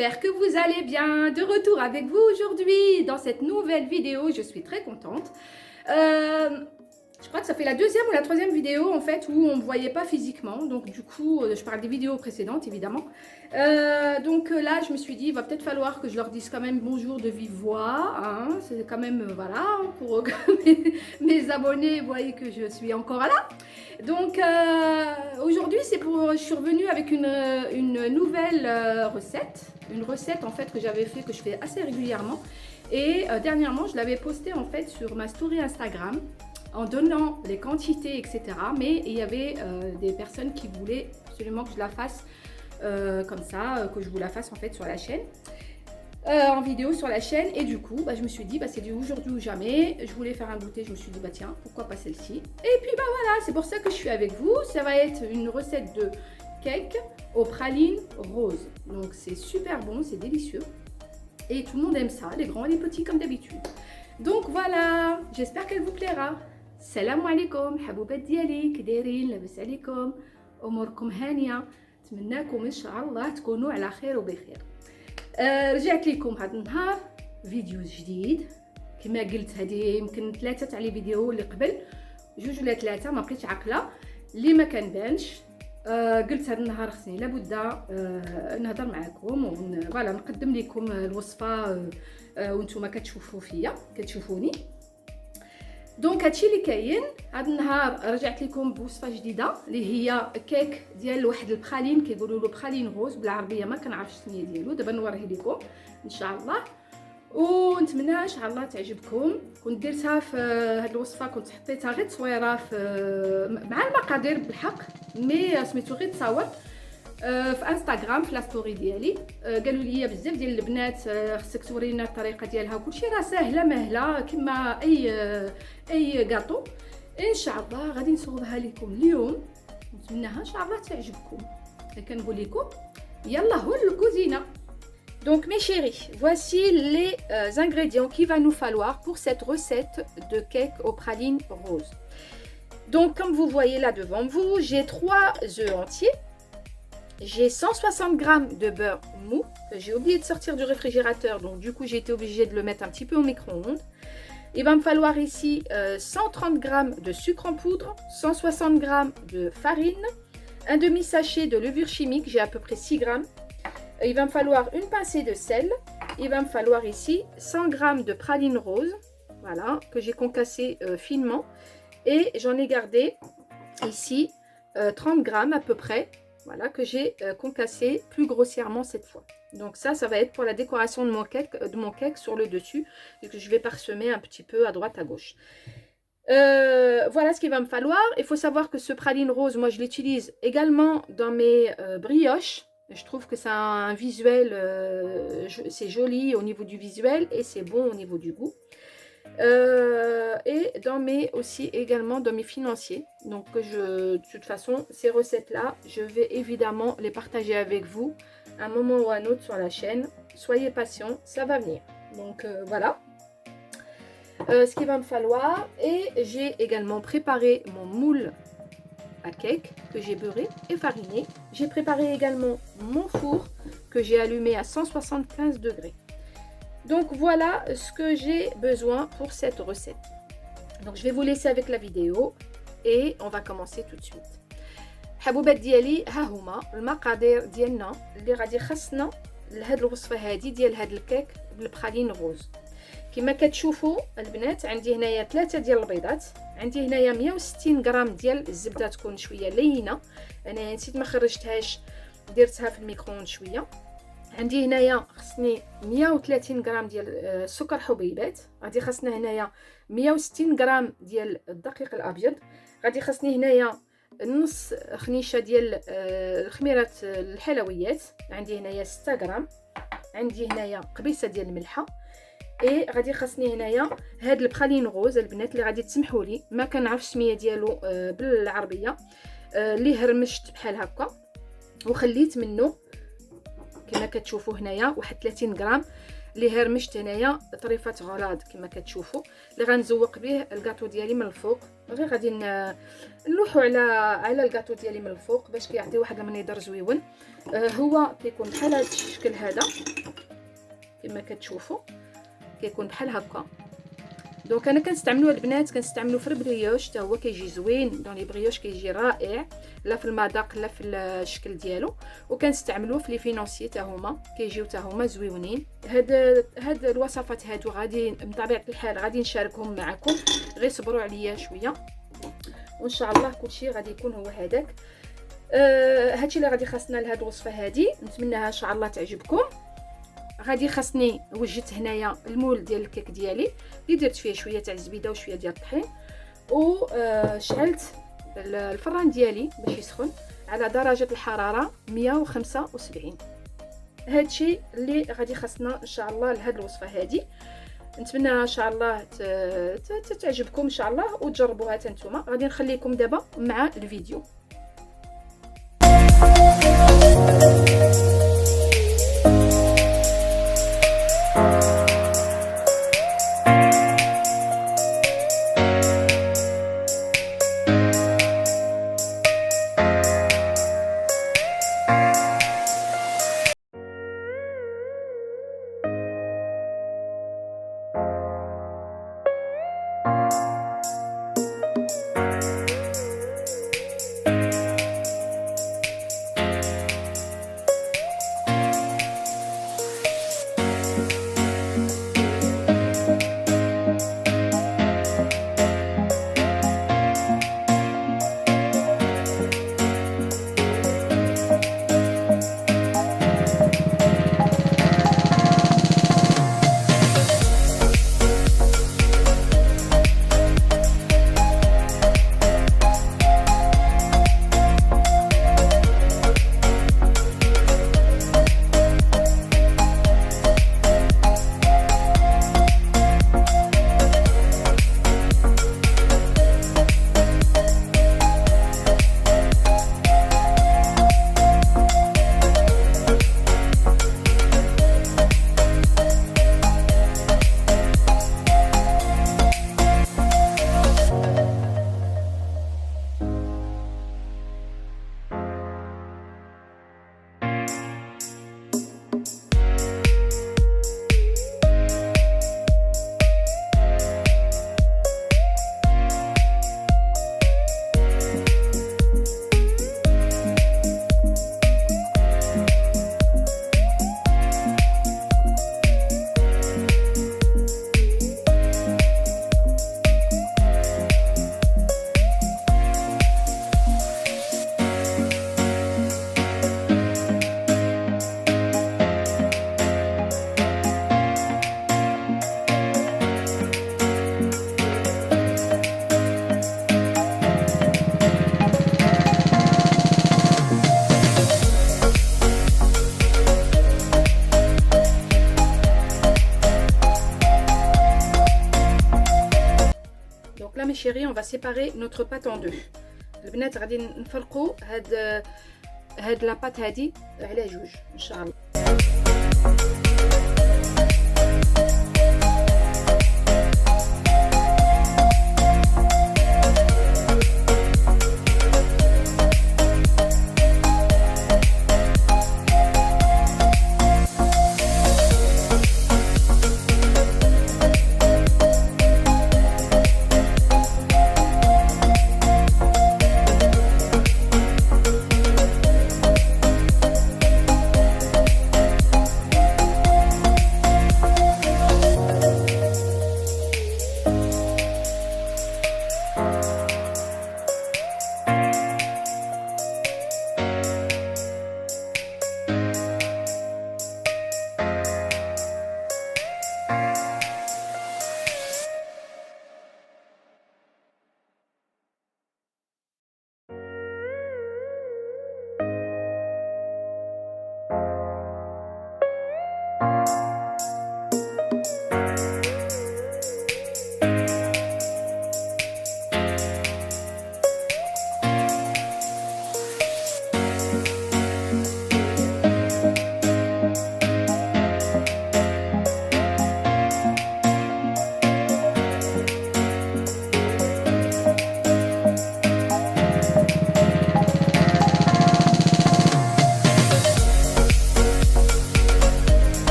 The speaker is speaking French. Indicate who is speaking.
Speaker 1: j'espère que vous allez bien. De retour avec vous aujourd'hui dans cette nouvelle vidéo, je suis très contente. Je crois que ça fait la deuxième ou la troisième vidéo en fait où on ne me voyait pas physiquement. Donc du coup, je parle des vidéos précédentes évidemment. Donc là, je me suis dit, il va peut-être falloir que je leur dise quand même bonjour de vive voix. Hein. C'est quand même, voilà, pour que mes abonnés voient que je suis encore là. Donc aujourd'hui, je suis revenue avec une nouvelle recette. Une recette en fait que j'avais fait, que je fais assez régulièrement. Et dernièrement, je l'avais postée en fait sur ma story Instagram, en donnant les quantités, etc. Mais il y avait des personnes qui voulaient absolument que je la fasse comme ça, que je vous la fasse en fait sur la chaîne, en vidéo sur la chaîne. Et du coup, je me suis dit, c'est du aujourd'hui ou jamais. Je voulais faire un goûter, je me suis dit, tiens, pourquoi pas celle-ci. Et puis voilà, c'est pour ça que je suis avec vous. Ça va être une recette de cake aux pralines roses. Donc c'est super bon, c'est délicieux. Et tout le monde aime ça, les grands et les petits comme d'habitude. Donc voilà, j'espère qu'elle vous plaira. Salam alaikum, haboubat diali, كدايرين لاباس عليكم, اموركم هانيه, نتمناكم ان شاء الله تكونوا على خير وبخير. رجعت لكم هذا النهار فيديو جديد. كما قلت هذه يمكن 3 تاع لي فيديو اللي قبل, 2 ولا 3 ما بقيتش عاقله اللي ما كنبانش. قلت هذا النهار خصني لابد نهضر معكم وفوالا نقدم لكم الوصفه وانتم كتشوفوا فيا كتشوفوني. دونك هادشي اللي كاين هذا النهار. رجعت لكم بوصفه جديده اللي هي كيك ديال واحد البخالين كيقولوا له بخالين روز بالعربيه, ما كنعرفش السميه ديالو, دابا نوريه لكم ان شاء الله ونتمنى ان شاء الله تعجبكم. كنت درتها في هاد الوصفه, كنت حطيتها غير تصويره مع المقادير بالحق, مي سميتو غير تصاور في انستغرام في لا ستوري ديالي. قالوا لي بزاف ديال البنات خصك تورينا الطريقه ديالها, وكلشي راه ساهله مهله كما اي كاطو. ان شاء الله غادي نصوبها لكم اليوم, نتمنىها ان شاء الله تعجبكم. كنقول لكم يلا هو الكوزينه. Donc mes chéris, voici les ingrédients qu'il va nous falloir pour cette recette de cake aux pralines roses. Donc comme vous voyez là devant vous, j'ai 3 œufs entiers. J'ai 160 g de beurre mou que j'ai oublié de sortir du réfrigérateur, donc du coup j'ai été obligée de le mettre un petit peu au micro-ondes. Il va me falloir ici 130 g de sucre en poudre, 160 g de farine, un demi-sachet de levure chimique, j'ai à peu près 6 g. Il va me falloir une pincée de sel. Il va me falloir ici 100 g de pralines roses, voilà, que j'ai concassé finement. Et j'en ai gardé ici 30 g à peu près. Voilà, que j'ai concassé plus grossièrement cette fois. Donc ça va être pour la décoration de mon cake sur le dessus, et que je vais parsemer un petit peu à droite à gauche. Voilà ce qu'il va me falloir. Il faut savoir que ce praline rose, moi je l'utilise également dans mes brioches. Je trouve que ça a un visuel, c'est joli au niveau du visuel et c'est bon au niveau du goût. Et aussi également dans mes financiers. Donc de toute façon, ces recettes-là, je vais évidemment les partager avec vous à un moment ou à un autre sur la chaîne. Soyez patients, ça va venir. Donc voilà ce qu'il va me falloir. Et j'ai également préparé mon moule à cake que j'ai beurré et fariné. J'ai préparé également mon four que j'ai allumé à 175 degrés. Donc voilà ce que j'ai besoin pour cette recette. Donc je vais vous laisser avec la vidéo et on va commencer tout de suite. حبوبات ديالي ها هما المقادير ديالنا اللي غادي خاصنا لهاد الوصفه هذه ديال هاد الكيك بالبخالين روز. كما كتشوفوا البنات, عندي هنايا 3 ديال البيضات, عندي هنايا 160 غرام ديال الزبده تكون شويه لينه, انا نسيت ما خرجتهاش درتها في الميكرووند شويه. عندي هنايا خصني 130 غرام ديال السكر حبيبات, غادي خاصنا هنايا 160 غرام ديال الدقيق الابيض, غادي خاصني هنايا نص خنيشه ديال الخميره الحلويات, عندي هنايا 6 غرام, عندي هنايا قبيصه ديال الملحه, اي غادي خاصني هنايا هاد البخالين روز. البنات اللي غادي تسمحوا لي ما كنعرفش السميه ديالو بالعربيه, اللي هرمشت بحال هكا وخليت منه كما كتشوفوا هنايا واحد 30 غرام اللي هرمشت هنايا طريفه غلاض كما كتشوفوا، اللي غنزوق به الكاطو ديالي من الفوق. غير غادي نلوحو على الكاطو ديالي من الفوق باش كيعطي واحد المنظر زويون. هو كيكون بحال هذا الشكل هذا كما كتشوفوا، كيكون بحال هكا. دونك انا كنستعملوه البنات، كنستعملو في البريوش حتى هو كيجي زوين. دون لي بريوش كيجي رائع، لا في المذاق لا في الشكل ديالو. وكنستعملوه في لي فينونسي حتى هما كيجيو حتى هما زويونين. هاد الوصفات هادو غادي بطبيعه الحال غادي نشاركهم معكم، غير صبروا عليا شويه وان شاء الله كلشي غادي يكون هو هذاك. هادشي اللي غادي خاصنا لهاد الوصفه هادي، نتمنىها ان شاء الله تعجبكم. غادي خاصني وجدت هنايا المول ديال الكيك ديالي اللي درت فيه شويه تاع الزبيده وشويه ديال الطحين، وشعلت الفران ديالي باش يسخن على درجه الحراره 175. هادشي اللي غادي خاصنا ان شاء الله لهاد الوصفه هادي. نتمنى ان شاء الله تعجبكم ان شاء الله وتجربوها حتى نتوما. غادي نخليكم دابا مع الفيديو. Mes chéris, on va séparer notre pâte en deux. البنات غادي نفرقوا هاد لا بات هادي على جوج ان شاء الله.